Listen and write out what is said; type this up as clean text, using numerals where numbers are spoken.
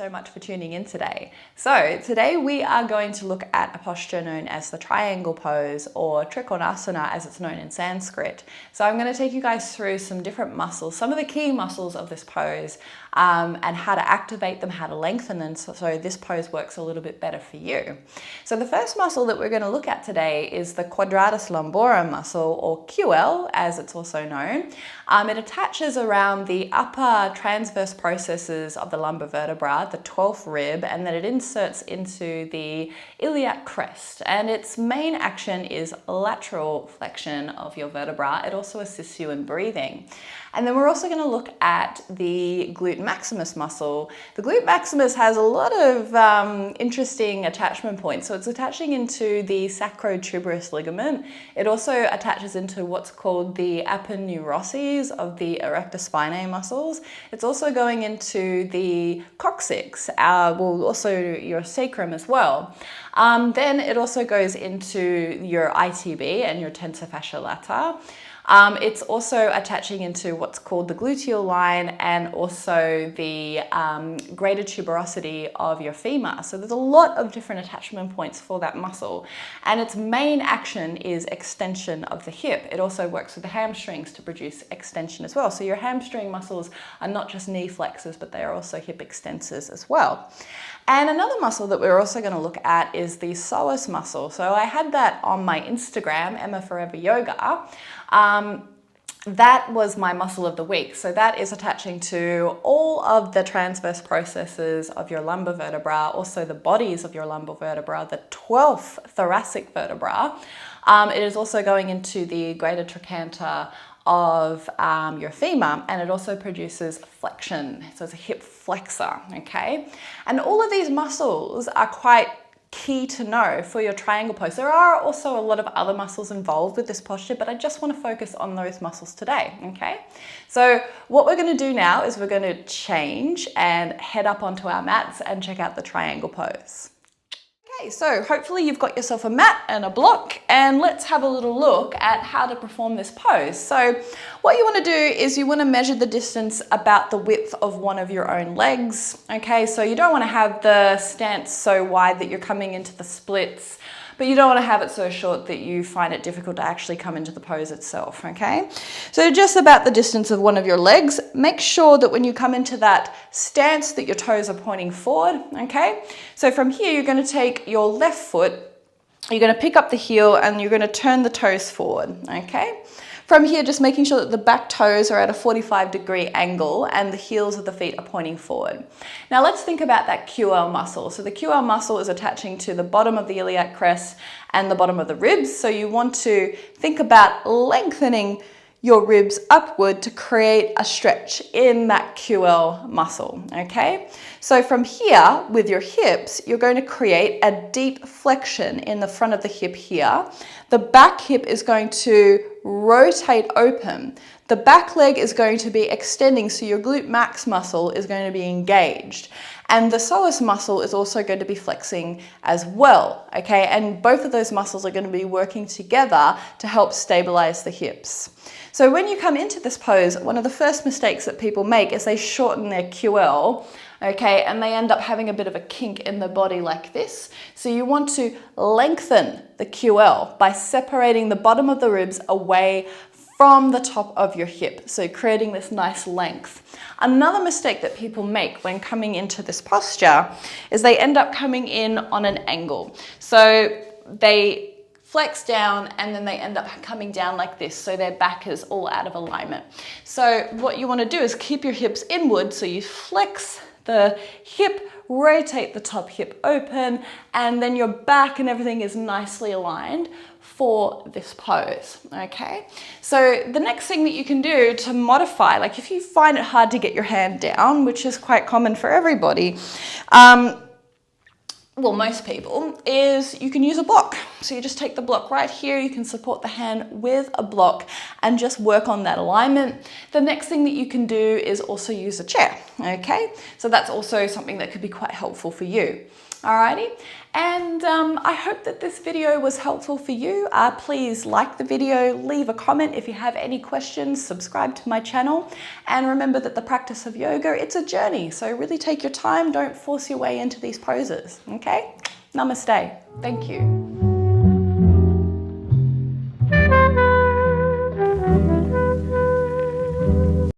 so much for tuning in today. So today we are going to look at a posture known as the triangle pose, or Trikonasana as it's known in Sanskrit. So I'm going to take you guys through some different muscles, some of the key muscles of this pose, and how to activate them, how to lengthen them, so this pose works a little bit better for you. So the first muscle that we're going to look at today is the Quadratus Lumborum muscle, or QL as it's also known. It attaches around the upper transverse processes of the lumbar vertebra, the 12th rib, and then it inserts into the iliac crest. And its main action is lateral flexion of your vertebra. It also assists you in breathing. And then we're also going to look at the Glute Maximus muscle. The Glute Maximus has a lot of interesting attachment points. So it's attaching into the sacrotuberous ligament. It also attaches into what's called the aponeuroses of the erector spinae muscles. It's also going into the coccyx, also your sacrum as well. Then it also goes into your ITB and your tensor fasciae lata. It's also attaching into what's called the gluteal line and also the greater tuberosity of your femur. So there's a lot of different attachment points for that muscle. And its main action is extension of the hip. It also works with the hamstrings to produce extension as well. So your hamstring muscles are not just knee flexors, but they are also hip extensors as well. And another muscle that we're also going to look at is the psoas muscle. So I had that on my Instagram, Emma Forever Yoga. That was my muscle of the week. So that is attaching to all of the transverse processes of your lumbar vertebra, also the bodies of your lumbar vertebra, the 12th thoracic vertebra. It is also going into the greater trochanter of your femur, and it also produces flexion. So it's a hip flexor, okay? And all of these muscles are quite key to know for your triangle pose. There are also a lot of other muscles involved with this posture, but I just want to focus on those muscles today, okay? So what we're going to do now is we're going to change and head up onto our mats and check out the triangle pose. Okay, so hopefully you've got yourself a mat and a block, and let's have a little look at how to perform this pose. So what you want to do is you want to measure the distance about the width of one of your own legs. Okay, so you don't want to have the stance so wide that you're coming into the splits, but you don't want to have it so short that you find it difficult to actually come into the pose itself, okay? So just about the distance of one of your legs. Make sure that when you come into that stance that your toes are pointing forward, okay? So from here, you're going to take your left foot, you're going to pick up the heel, and you're going to turn the toes forward, okay? From here, just making sure that the back toes are at a 45-degree angle and the heels of the feet are pointing forward. Now let's think about that QL muscle. So the QL muscle is attaching to the bottom of the iliac crest and the bottom of the ribs. So you want to think about lengthening your ribs upward to create a stretch in that QL muscle, okay? So from here, with your hips, you're going to create a deep flexion in the front of the hip here. The back hip is going to rotate open. The back leg is going to be extending, so your glute max muscle is going to be engaged. And the psoas muscle is also going to be flexing as well, okay? And both of those muscles are going to be working together to help stabilize the hips. So when you come into this pose, one of the first mistakes that people make is they shorten their QL, okay, and they end up having a bit of a kink in the body like this. So you want to lengthen the QL by separating the bottom of the ribs away from the top of your hip, so creating this nice length. Another mistake that people make when coming into this posture is they end up coming in on an angle. So they flex down and then they end up coming down like this, so their back is all out of alignment. So what you want to do is keep your hips inward, so you flex the hip, rotate the top hip open, and then your back and everything is nicely aligned for this pose, okay? So the next thing that you can do to modify, like if you find it hard to get your hand down, which is quite common for everybody, well, most people, is you can use a block. So you just take the block right here, you can support the hand with a block and just work on that alignment. The next thing that you can do is also use a chair, okay? So that's also something that could be quite helpful for you. Alrighty, and I hope that this video was helpful for you. Please like the video, leave a comment if you have any questions, subscribe to my channel, and remember that the practice of yoga, it's a journey, so really take your time, don't force your way into these poses, okay? Namaste. Thank you.